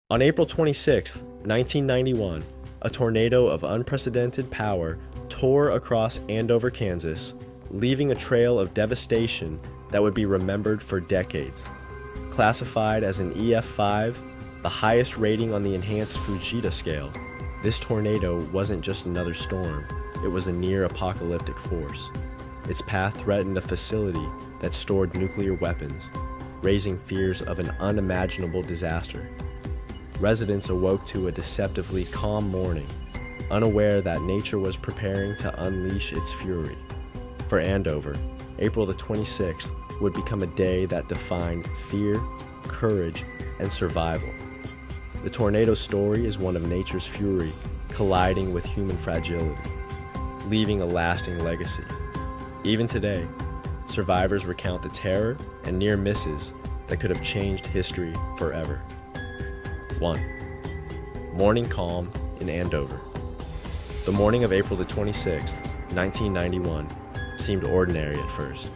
On April 26, 1991, a tornado of unprecedented power tore across Andover, Kansas, leaving a trail of devastation that would be remembered for decades. Classified as an EF5, the highest rating on the enhanced Fujita scale, this tornado wasn't just another storm, it was a near-apocalyptic force. Its path threatened a facility that stored nuclear weapons, raising fears of an unimaginable disaster. Residents awoke to a deceptively calm morning, unaware that nature was preparing to unleash its fury. For Andover, April the 26th would become a day that defined fear, courage, and survival. The tornado story is one of nature's fury colliding with human fragility, leaving a lasting legacy. Even today, survivors recount the terror and near misses that could have changed history forever. 1. Morning calm in Andover. The morning of April the 26th, 1991, seemed ordinary at first.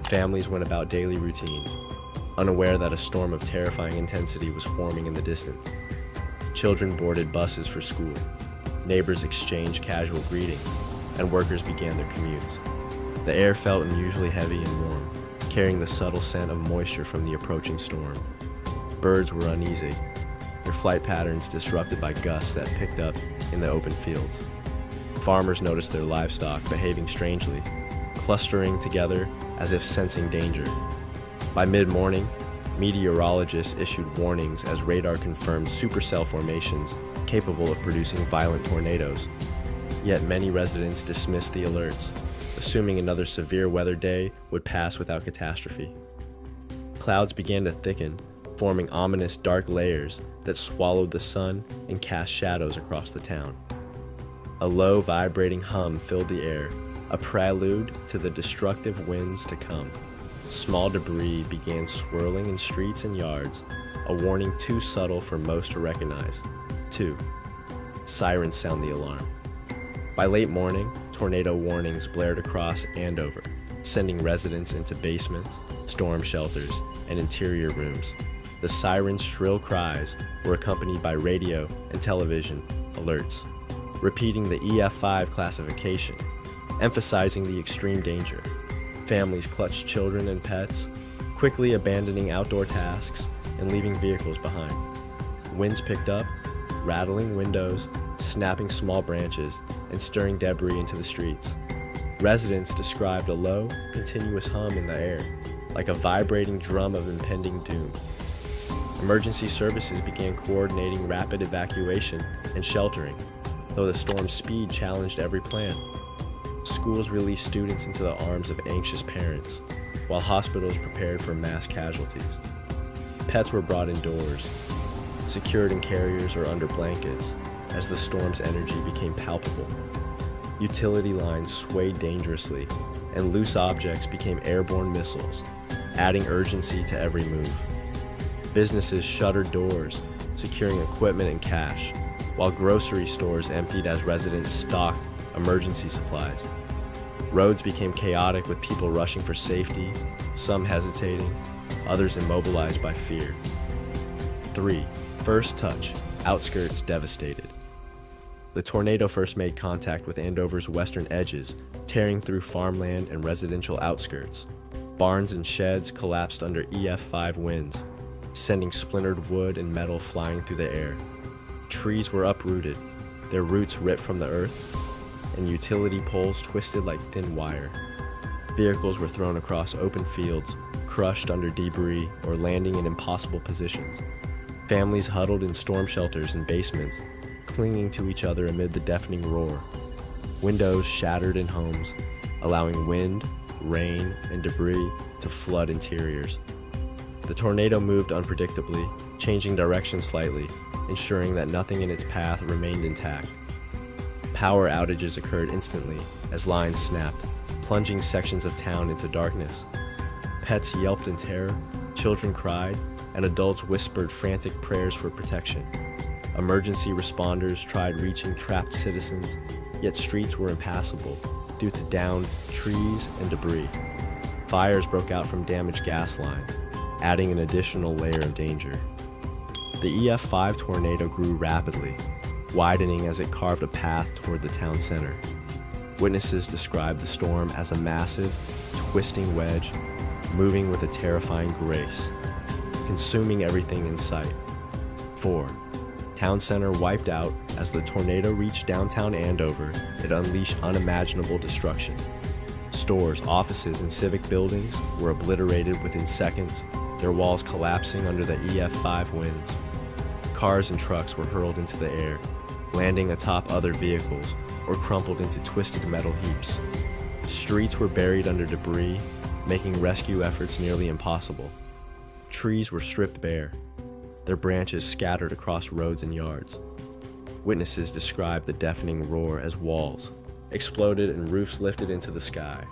Families went about daily routines, unaware that a storm of terrifying intensity was forming in the distance. Children boarded buses for school, neighbors exchanged casual greetings, and workers began their commutes. The air felt unusually heavy and warm, carrying the subtle scent of moisture from the approaching storm. Birds were uneasy, their flight patterns disrupted by gusts that picked up in the open fields. Farmers noticed their livestock behaving strangely, clustering together as if sensing danger. By mid-morning, meteorologists issued warnings as radar confirmed supercell formations capable of producing violent tornadoes. Yet many residents dismissed the alerts, assuming another severe weather day would pass without catastrophe. Clouds began to thicken, forming ominous dark layers that swallowed the sun and cast shadows across the town. A low, vibrating hum filled the air, a prelude to the destructive winds to come. Small debris began swirling in streets and yards, a warning too subtle for most to recognize. 2. Sirens sound the alarm. By late morning, tornado warnings blared across Andover, sending residents into basements, storm shelters, and interior rooms. The sirens' shrill cries were accompanied by radio and television alerts, repeating the EF5 classification, emphasizing the extreme danger. Families clutched children and pets, quickly abandoning outdoor tasks and leaving vehicles behind. Winds picked up, rattling windows, snapping small branches, and stirring debris into the streets. Residents described a low, continuous hum in the air, like a vibrating drum of impending doom. Emergency services began coordinating rapid evacuation and sheltering, though the storm's speed challenged every plan. Schools released students into the arms of anxious parents, while hospitals prepared for mass casualties. Pets were brought indoors, secured in carriers or under blankets, as the storm's energy became palpable. Utility lines swayed dangerously, and loose objects became airborne missiles, adding urgency to every move. Businesses shuttered doors, securing equipment and cash, while grocery stores emptied as residents stocked emergency supplies. Roads became chaotic with people rushing for safety, some hesitating, others immobilized by fear. 3. First touch, outskirts devastated. The tornado first made contact with Andover's western edges, tearing through farmland and residential outskirts. Barns and sheds collapsed under EF5 winds, sending splintered wood and metal flying through the air. Trees were uprooted, their roots ripped from the earth, and utility poles twisted like thin wire. Vehicles were thrown across open fields, crushed under debris or landing in impossible positions. Families huddled in storm shelters and basements, clinging to each other amid the deafening roar. Windows shattered in homes, allowing wind, rain, and debris to flood interiors. The tornado moved unpredictably, changing direction slightly, ensuring that nothing in its path remained intact. Power outages occurred instantly as lines snapped, plunging sections of town into darkness. Pets yelped in terror, children cried, and adults whispered frantic prayers for protection. Emergency responders tried reaching trapped citizens, yet streets were impassable due to downed trees and debris. Fires broke out from damaged gas lines, adding an additional layer of danger. The EF5 tornado grew rapidly, widening as it carved a path toward the town center. Witnesses described the storm as a massive, twisting wedge, moving with a terrifying grace, consuming everything in sight. 4. Town center wiped out. As the tornado reached downtown Andover, it unleashed unimaginable destruction. Stores, offices, and civic buildings were obliterated within seconds, their walls collapsing under the EF5 winds. Cars and trucks were hurled into the air, landing atop other vehicles or crumpled into twisted metal heaps. Streets were buried under debris, making rescue efforts nearly impossible. Trees were stripped bare, their branches scattered across roads and yards. Witnesses described the deafening roar as walls exploded and roofs lifted into the sky.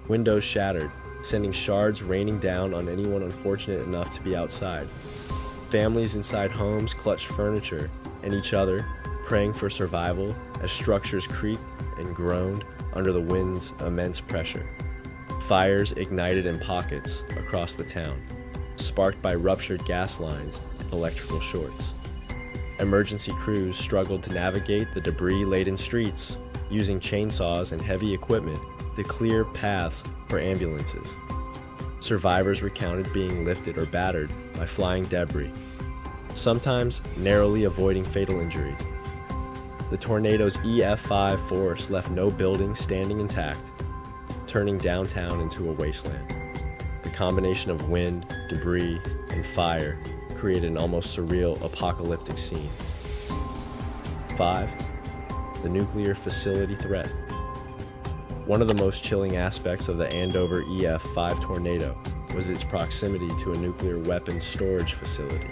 Windows shattered, sending shards raining down on anyone unfortunate enough to be outside. Families inside homes clutched furniture and each other, praying for survival as structures creaked and groaned under the wind's immense pressure. Fires ignited in pockets across the town, sparked by ruptured gas lines and electrical shorts. Emergency crews struggled to navigate the debris-laden streets, using chainsaws and heavy equipment to clear paths for ambulances. Survivors recounted being lifted or battered by flying debris, sometimes narrowly avoiding fatal injuries. The tornado's EF5 force left no building standing intact, turning downtown into a wasteland. The combination of wind, debris, and fire created an almost surreal apocalyptic scene. 5. The nuclear facility threat. One of the most chilling aspects of the Andover EF5 tornado was its proximity to a nuclear weapons storage facility.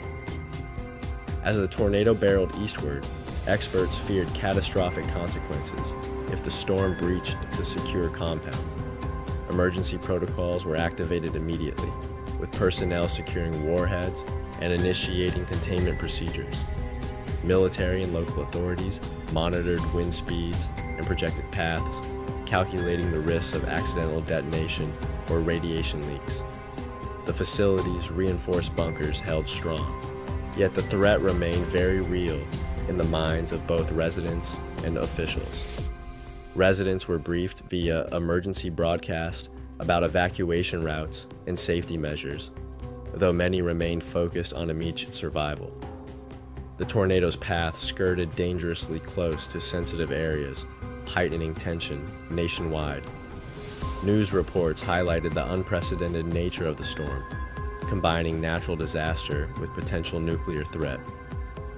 As the tornado barreled eastward, experts feared catastrophic consequences if the storm breached the secure compound. Emergency protocols were activated immediately, with personnel securing warheads and initiating containment procedures. Military and local authorities monitored wind speeds and projected paths, calculating the risks of accidental detonation or radiation leaks. The facility's reinforced bunkers held strong, yet the threat remained very real in the minds of both residents and officials. Residents were briefed via emergency broadcast about evacuation routes and safety measures, though many remained focused on immediate survival. The tornado's path skirted dangerously close to sensitive areas, heightening tension nationwide. News reports highlighted the unprecedented nature of the storm, combining natural disaster with potential nuclear threat.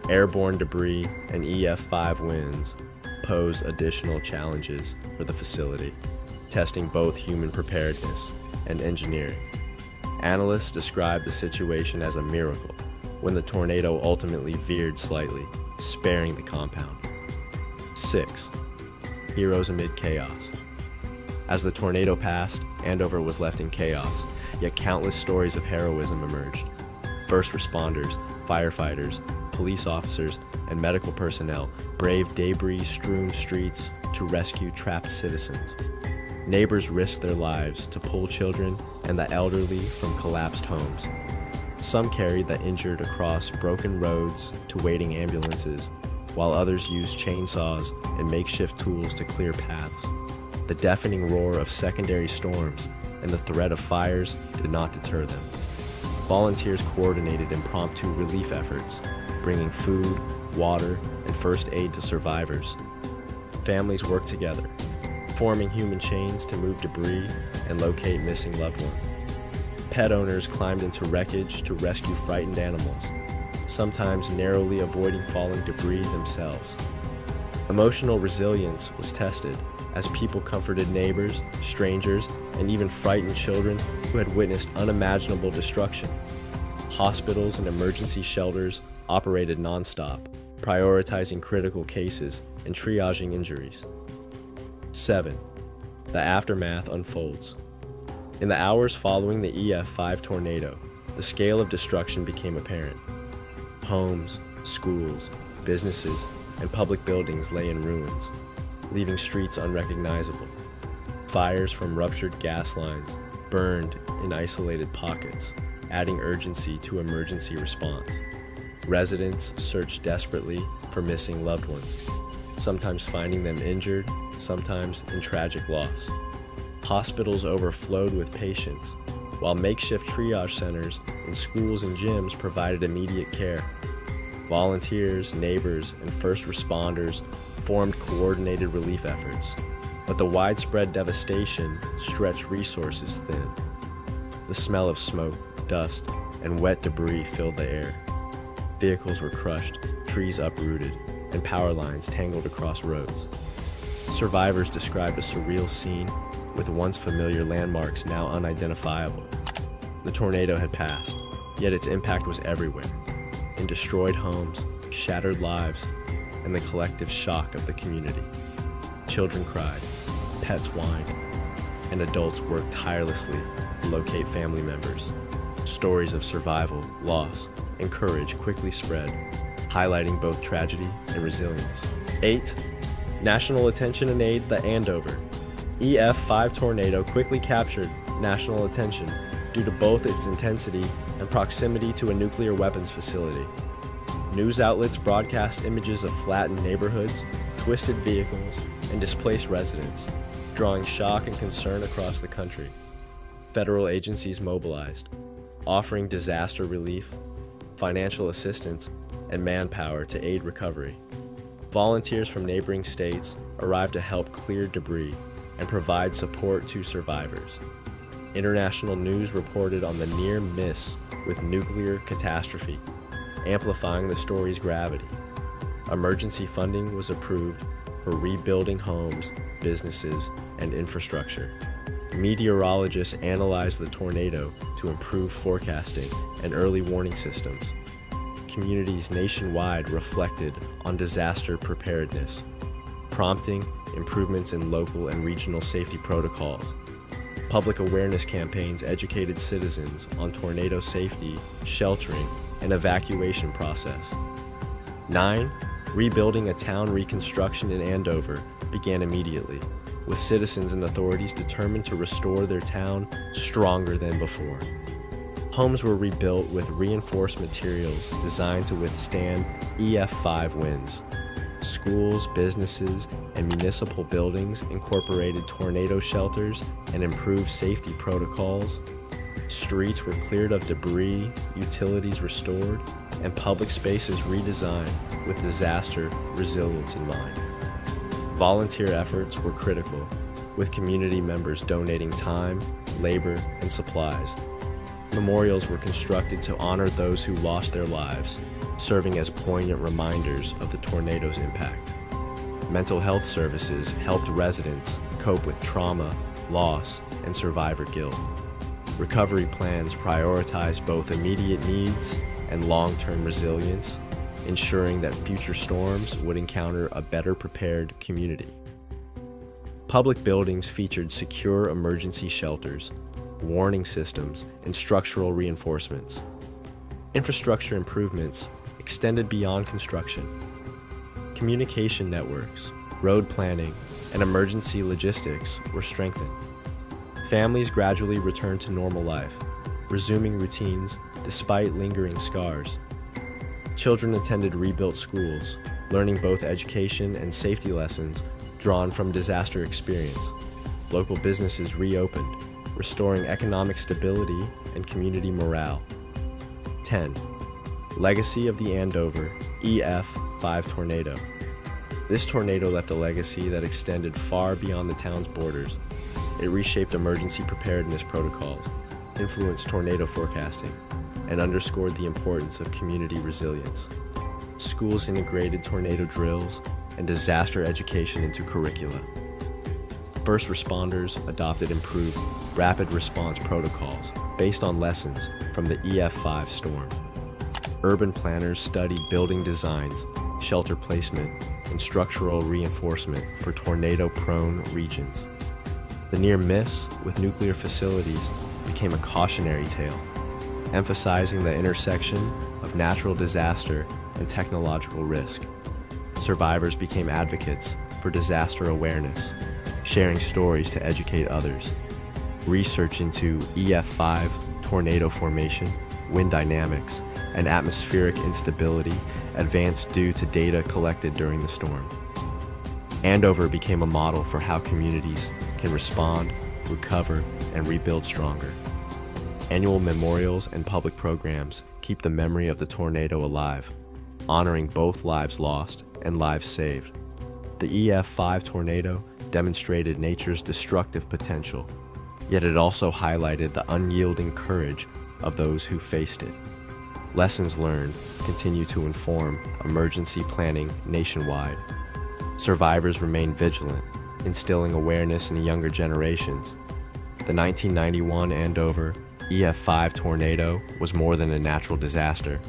Airborne debris and EF5 winds posed additional challenges for the facility, testing both human preparedness and engineering. Analysts described the situation as a miracle when the tornado ultimately veered slightly, sparing the compound. 6. Heroes amid chaos. As the tornado passed, Andover was left in chaos, yet countless stories of heroism emerged. First responders, firefighters, police officers, and medical personnel braved debris-strewn streets to rescue trapped citizens. Neighbors risked their lives to pull children and the elderly from collapsed homes. Some carried the injured across broken roads to waiting ambulances, while others used chainsaws and makeshift tools to clear paths. The deafening roar of secondary storms and the threat of fires did not deter them. Volunteers coordinated impromptu relief efforts, bringing food, water, and first aid to survivors. Families worked together, forming human chains to move debris and locate missing loved ones. Pet owners climbed into wreckage to rescue frightened animals, sometimes narrowly avoiding falling debris themselves. Emotional resilience was tested as people comforted neighbors, strangers, and even frightened children who had witnessed unimaginable destruction. Hospitals and emergency shelters operated nonstop, prioritizing critical cases and triaging injuries. 7. The aftermath unfolds. In the hours following the EF5 tornado, the scale of destruction became apparent. Homes, schools, businesses, and public buildings lay in ruins, leaving streets unrecognizable. Fires from ruptured gas lines burned in isolated pockets, adding urgency to emergency response. Residents searched desperately for missing loved ones, sometimes finding them injured, sometimes in tragic loss. Hospitals overflowed with patients, while makeshift triage centers in schools and gyms provided immediate care. Volunteers, neighbors, and first responders formed coordinated relief efforts, but the widespread devastation stretched resources thin. The smell of smoke, dust, and wet debris filled the air. Vehicles were crushed, trees uprooted, and power lines tangled across roads. Survivors described a surreal scene with once familiar landmarks now unidentifiable. The tornado had passed, yet its impact was everywhere, in destroyed homes, shattered lives, and the collective shock of the community. Children cried, pets whined, and adults worked tirelessly to locate family members. Stories of survival, loss, and courage quickly spread, highlighting both tragedy and resilience. 8. National attention and aid, the Andover. EF5 tornado quickly captured national attention due to both its intensity and proximity to a nuclear weapons facility. News outlets broadcast images of flattened neighborhoods, twisted vehicles, and displaced residents, drawing shock and concern across the country. Federal agencies mobilized, offering disaster relief, financial assistance, and manpower to aid recovery. Volunteers from neighboring states arrived to help clear debris and provide support to survivors. International news reported on the near miss with nuclear catastrophe, amplifying the story's gravity. Emergency funding was approved for rebuilding homes, businesses, and infrastructure. Meteorologists analyzed the tornado to improve forecasting and early warning systems. Communities nationwide reflected on disaster preparedness, prompting improvements in local and regional safety protocols. Public awareness campaigns educated citizens on tornado safety, sheltering, and evacuation process. 9. Rebuilding a town reconstruction in Andover began immediately, with citizens and authorities determined to restore their town stronger than before. Homes were rebuilt with reinforced materials designed to withstand EF5 winds. Schools, businesses, and municipal buildings incorporated tornado shelters and improved safety protocols. Streets were cleared of debris, utilities restored, and public spaces redesigned with disaster resilience in mind. Volunteer efforts were critical, with community members donating time, labor, and supplies. Memorials were constructed to honor those who lost their lives, serving as poignant reminders of the tornado's impact. Mental health services helped residents cope with trauma, loss, and survivor guilt. Recovery plans prioritized both immediate needs and long-term resilience, ensuring that future storms would encounter a better prepared community. Public buildings featured secure emergency shelters, warning systems, and structural reinforcements. Infrastructure improvements extended beyond construction. Communication networks, road planning, and emergency logistics were strengthened. Families gradually returned to normal life, resuming routines despite lingering scars. Children attended rebuilt schools, learning both education and safety lessons drawn from disaster experience. Local businesses reopened, restoring economic stability and community morale. 10. Legacy of the Andover EF5 tornado. This tornado left a legacy that extended far beyond the town's borders. It reshaped emergency preparedness protocols, influenced tornado forecasting, and underscored the importance of community resilience. Schools integrated tornado drills and disaster education into curricula. First responders adopted improved rapid response protocols based on lessons from the EF5 storm. Urban planners studied building designs, shelter placement, and structural reinforcement for tornado-prone regions. The near miss with nuclear facilities became a cautionary tale, emphasizing the intersection of natural disaster and technological risk. Survivors became advocates for disaster awareness, sharing stories to educate others. Research into EF5 tornado formation wind dynamics, and atmospheric instability advanced due to data collected during the storm. Andover became a model for how communities can respond, recover, and rebuild stronger. Annual memorials and public programs keep the memory of the tornado alive, honoring both lives lost and lives saved. The EF5 tornado demonstrated nature's destructive potential, yet it also highlighted the unyielding courage of those who faced it. Lessons learned continue to inform emergency planning nationwide. Survivors remain vigilant, instilling awareness in younger generations. The 1991 Andover EF5 tornado was more than a natural disaster.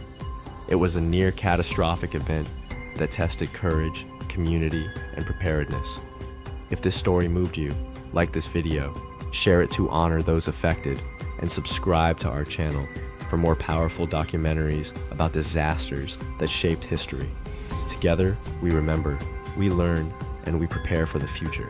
It was a near catastrophic event that tested courage, community, and preparedness. If this story moved you, like this video, share it to honor those affected, and subscribe to our channel for more powerful documentaries about disasters that shaped history. Together, we remember, we learn, and we prepare for the future.